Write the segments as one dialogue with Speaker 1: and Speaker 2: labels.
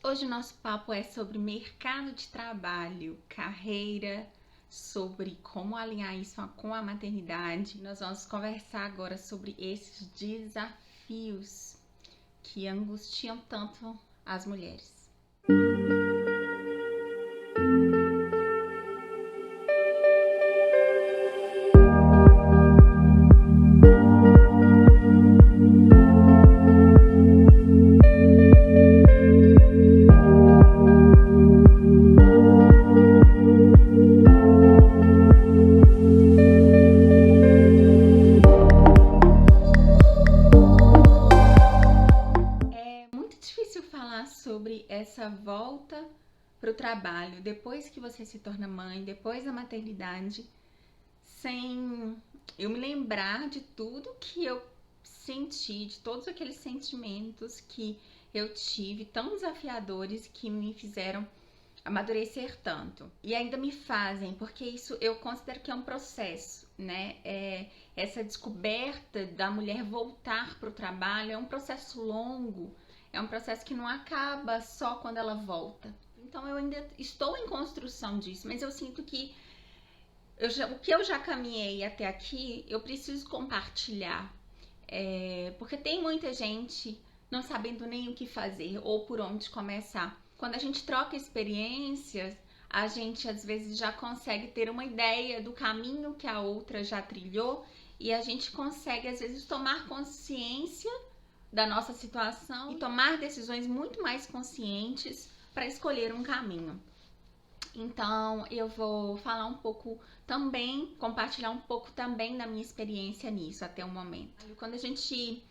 Speaker 1: Hoje o nosso papo é sobre mercado de trabalho, carreira, sobre como alinhar isso com a maternidade. Nós vamos conversar agora sobre esses desafios que angustiam tanto as mulheres. É muito difícil falar sobre essa volta para o trabalho depois que você se torna mãe, depois da maternidade, sem eu me lembrar de tudo que eu senti, de todos aqueles sentimentos que eu tive, tão desafiadores, que me fizeram amadurecer tanto. E ainda me fazem, porque isso eu considero que é um processo, né? Essa descoberta da mulher voltar para o trabalho é um processo longo, é um processo que não acaba só quando ela volta. Então eu ainda estou em construção disso, mas eu sinto que o que eu já caminhei até aqui, eu preciso compartilhar. Porque tem muita gente não sabendo nem o que fazer ou por onde começar. Quando a gente troca experiências, a gente às vezes já consegue ter uma ideia do caminho que a outra já trilhou e a gente consegue às vezes tomar consciência da nossa situação e tomar decisões muito mais conscientes para escolher um caminho. Então, eu vou falar um pouco também, compartilhar um pouco também da minha experiência nisso até o momento. Quando a gente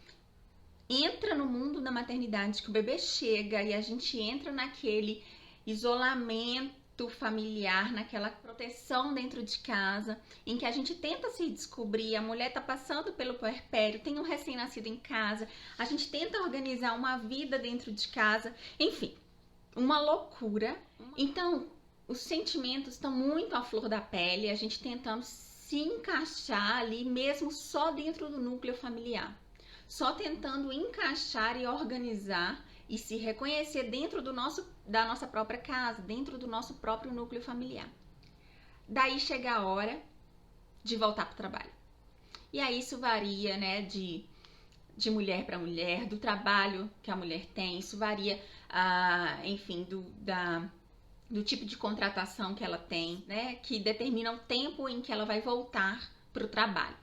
Speaker 1: entra no mundo da maternidade, que o bebê chega e a gente entra naquele isolamento familiar, naquela proteção dentro de casa, em que a gente tenta se descobrir, a mulher tá passando pelo puerpério, tem um recém-nascido em casa, a gente tenta organizar uma vida dentro de casa, enfim, uma loucura. Então, os sentimentos estão muito à flor da pele, a gente tentando se encaixar ali mesmo só dentro do núcleo familiar. Só tentando encaixar e organizar e se reconhecer dentro da nossa própria casa, dentro do nosso próprio núcleo familiar. Daí chega a hora de voltar para o trabalho. E aí isso varia, né, de mulher para mulher, do trabalho que a mulher tem, isso varia, enfim, do tipo de contratação que ela tem, né, que determina o tempo em que ela vai voltar para o trabalho.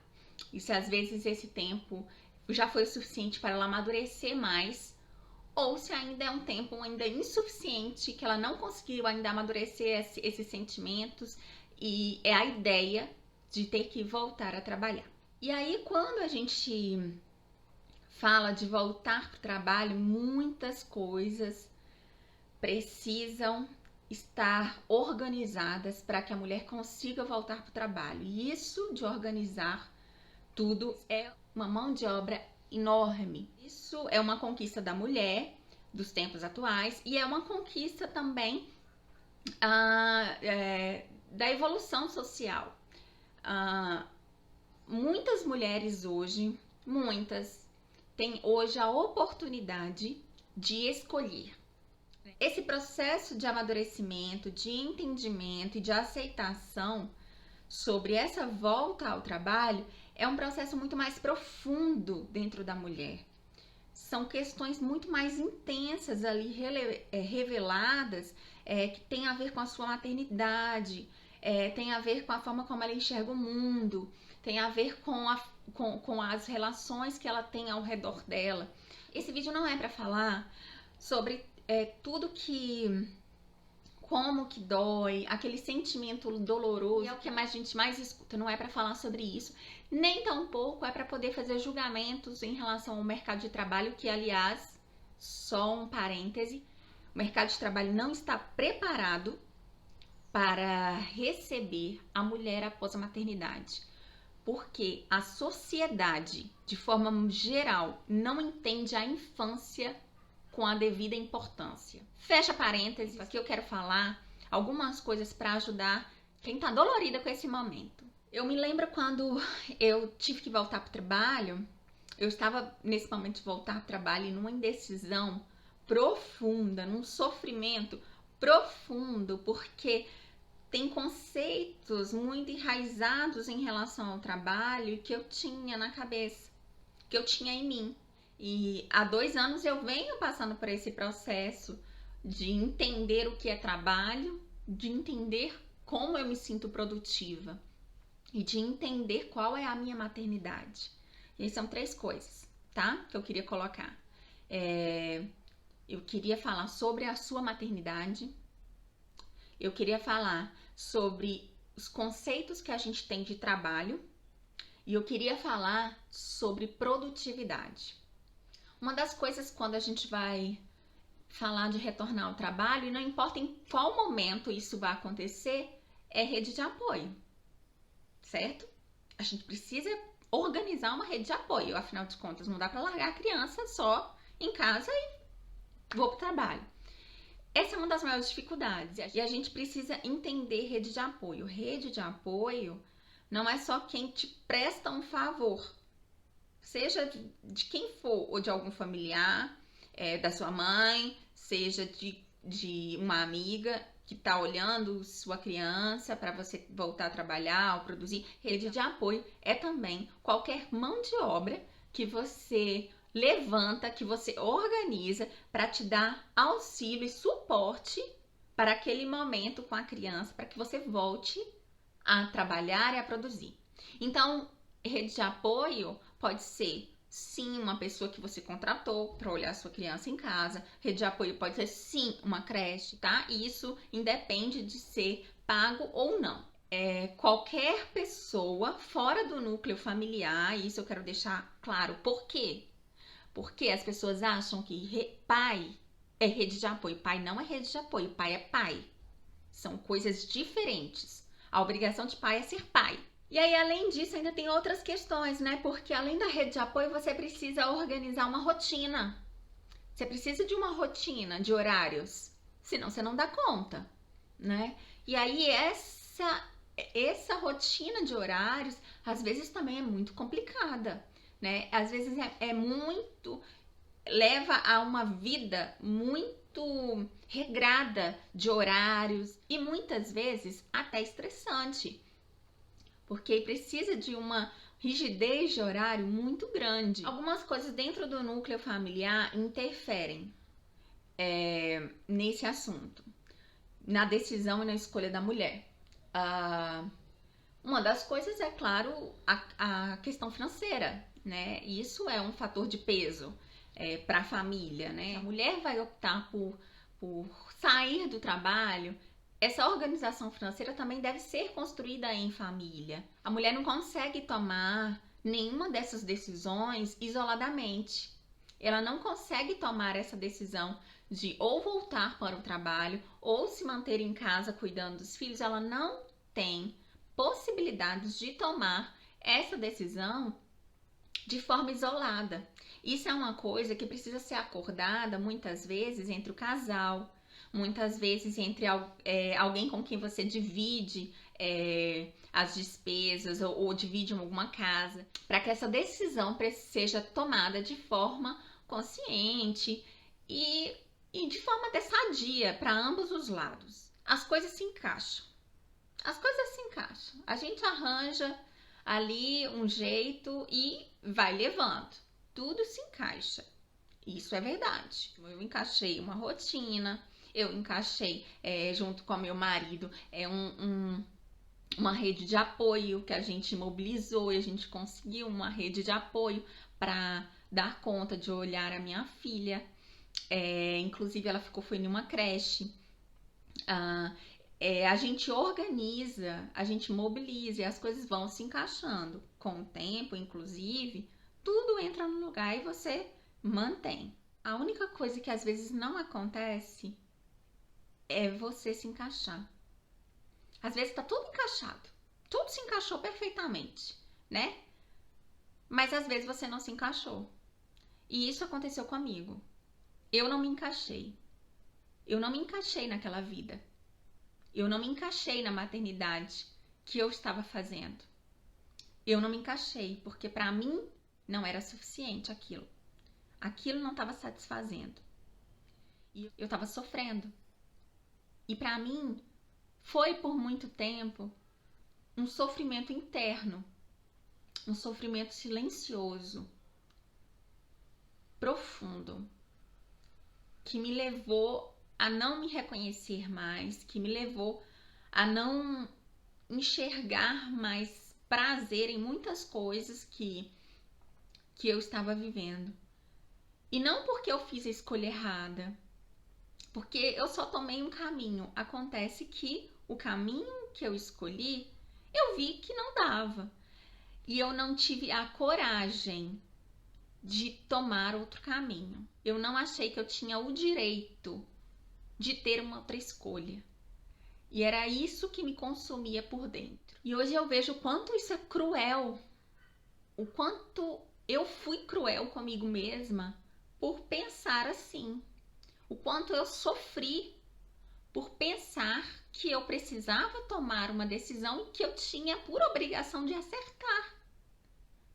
Speaker 1: E se às vezes esse tempo já foi o suficiente para ela amadurecer mais, ou se ainda é um tempo ainda insuficiente, que ela não conseguiu ainda amadurecer esses sentimentos e é a ideia de ter que voltar a trabalhar. E aí, quando a gente fala de voltar para o trabalho, muitas coisas precisam estar organizadas para que a mulher consiga voltar para o trabalho. E isso de organizar tudo é uma mão de obra enorme. Isso é uma conquista da mulher dos tempos atuais e é uma conquista também da evolução social. Muitas mulheres hoje, têm hoje a oportunidade de escolher. Esse processo de amadurecimento, de entendimento e de aceitação sobre essa volta ao trabalho é um processo muito mais profundo dentro da mulher. São questões muito mais intensas ali reveladas, que tem a ver com a sua maternidade, tem a ver com a forma como ela enxerga o mundo, tem a ver com as relações que ela tem ao redor dela. Esse vídeo não é para falar sobre tudo como que dói, aquele sentimento doloroso, é o que a gente mais escuta, não é para falar sobre isso, nem tampouco é para poder fazer julgamentos em relação ao mercado de trabalho, que aliás, só um parêntese, o mercado de trabalho não está preparado para receber a mulher após a maternidade, porque a sociedade, de forma geral, não entende a infância com a devida importância. Fecha parênteses, aqui eu quero falar algumas coisas para ajudar quem tá dolorida com esse momento. Eu me lembro quando eu tive que voltar pro trabalho, eu estava nesse momento de voltar pro trabalho e numa indecisão, profunda, num sofrimento profundo, porque tem conceitos muito enraizados em relação ao trabalho que eu tinha na cabeça, que eu tinha em mim. E há 2 anos eu venho passando por esse processo de entender o que é trabalho, de entender como eu me sinto produtiva e de entender qual é a minha maternidade. E aí são 3 coisas, tá? Que eu queria colocar. Eu queria falar sobre a sua maternidade. Eu queria falar sobre os conceitos que a gente tem de trabalho. E eu queria falar sobre produtividade. Uma das coisas quando a gente vai falar de retornar ao trabalho, e não importa em qual momento isso vai acontecer, é rede de apoio, certo? A gente precisa organizar uma rede de apoio, afinal de contas, não dá para largar a criança só em casa e vou para o trabalho. Essa é uma das maiores dificuldades e a gente precisa entender rede de apoio. Rede de apoio não é só quem te presta um favor, seja de quem for, ou de algum familiar, da sua mãe, seja de uma amiga que está olhando sua criança para você voltar a trabalhar ou produzir. Rede de apoio é também qualquer mão de obra que você levanta, que você organiza para te dar auxílio e suporte para aquele momento com a criança, para que você volte a trabalhar e a produzir. Então, rede de apoio pode ser, sim, uma pessoa que você contratou para olhar a sua criança em casa. Rede de apoio pode ser, sim, uma creche, tá? E isso independe de ser pago ou não. Qualquer pessoa fora do núcleo familiar, isso eu quero deixar claro. Por quê? Porque as pessoas acham que pai é rede de apoio. Pai não é rede de apoio, pai é pai. São coisas diferentes. A obrigação de pai é ser pai. E aí, além disso, ainda tem outras questões, né? Porque além da rede de apoio, você precisa organizar uma rotina. Você precisa de uma rotina de horários, senão você não dá conta, né? E aí, essa rotina de horários, às vezes também é muito complicada, né? Às vezes leva a uma vida muito regrada de horários e muitas vezes até estressante, porque precisa de uma rigidez de horário muito grande. Algumas coisas dentro do núcleo familiar interferem nesse assunto, na decisão e na escolha da mulher. Uma das coisas é, claro, a questão financeira, né? Isso é um fator de peso para a família, né? A mulher vai optar por sair do trabalho. Essa organização financeira também deve ser construída em família. A mulher não consegue tomar nenhuma dessas decisões isoladamente. Ela não consegue tomar essa decisão de ou voltar para o trabalho ou se manter em casa cuidando dos filhos. Ela não tem possibilidades de tomar essa decisão de forma isolada. Isso é uma coisa que precisa ser acordada muitas vezes entre o casal, muitas vezes entre alguém com quem você divide as despesas ou divide alguma casa, para que essa decisão seja tomada de forma consciente e de forma até sadia para ambos os lados. As coisas se encaixam. A gente arranja ali um jeito e vai levando. Tudo se encaixa. Isso é verdade. Eu encaixei uma rotina, eu encaixei junto com meu marido uma rede de apoio que a gente mobilizou e a gente conseguiu uma rede de apoio para dar conta de olhar a minha filha. Inclusive ela foi em uma creche. A gente organiza, a gente mobiliza e as coisas vão se encaixando. Com o tempo, inclusive, tudo entra no lugar e você mantém. A única coisa que às vezes não acontece é você se encaixar. Às vezes tá tudo encaixado, tudo se encaixou perfeitamente, né? Mas às vezes você não se encaixou. E isso aconteceu comigo. Eu não me encaixei. Eu não me encaixei naquela vida. Eu não me encaixei na maternidade que eu estava fazendo. Eu não me encaixei porque para mim não era suficiente aquilo. Aquilo não estava satisfazendo. e eu tava sofrendo. E pra mim, foi por muito tempo um sofrimento interno, um sofrimento silencioso, profundo, que me levou a não me reconhecer mais, que me levou a não enxergar mais prazer em muitas coisas que eu estava vivendo. E não porque eu fiz a escolha errada, porque eu só tomei um caminho. Acontece que o caminho que eu escolhi, eu vi que não dava. E eu não tive a coragem de tomar outro caminho. Eu não achei que eu tinha o direito de ter uma outra escolha. E era isso que me consumia por dentro. E hoje eu vejo o quanto isso é cruel. O quanto eu fui cruel comigo mesma por pensar assim. O quanto eu sofri por pensar que eu precisava tomar uma decisão e que eu tinha por obrigação de acertar.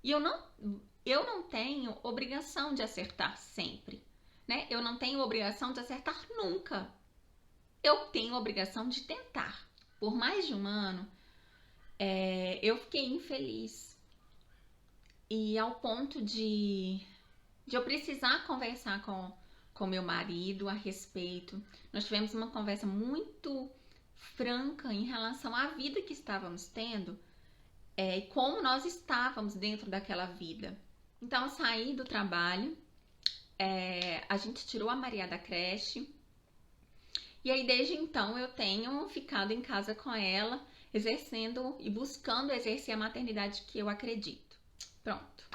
Speaker 1: E eu não tenho obrigação de acertar sempre, né? Eu não tenho obrigação de acertar nunca. Eu tenho obrigação de tentar. Por mais de um ano, eu fiquei infeliz. E ao ponto de eu precisar conversar com meu marido a respeito. Nós tivemos uma conversa muito franca em relação à vida que estávamos tendo e como nós estávamos dentro daquela vida. Então, eu saí do trabalho, a gente tirou a Maria da creche, e aí desde então eu tenho ficado em casa com ela, exercendo e buscando exercer a maternidade que eu acredito. Pronto.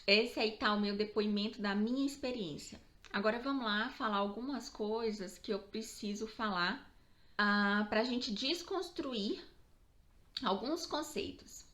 Speaker 1: Esse aí tá o meu depoimento da minha experiência. Agora vamos lá falar algumas coisas que eu preciso falar para a gente desconstruir alguns conceitos.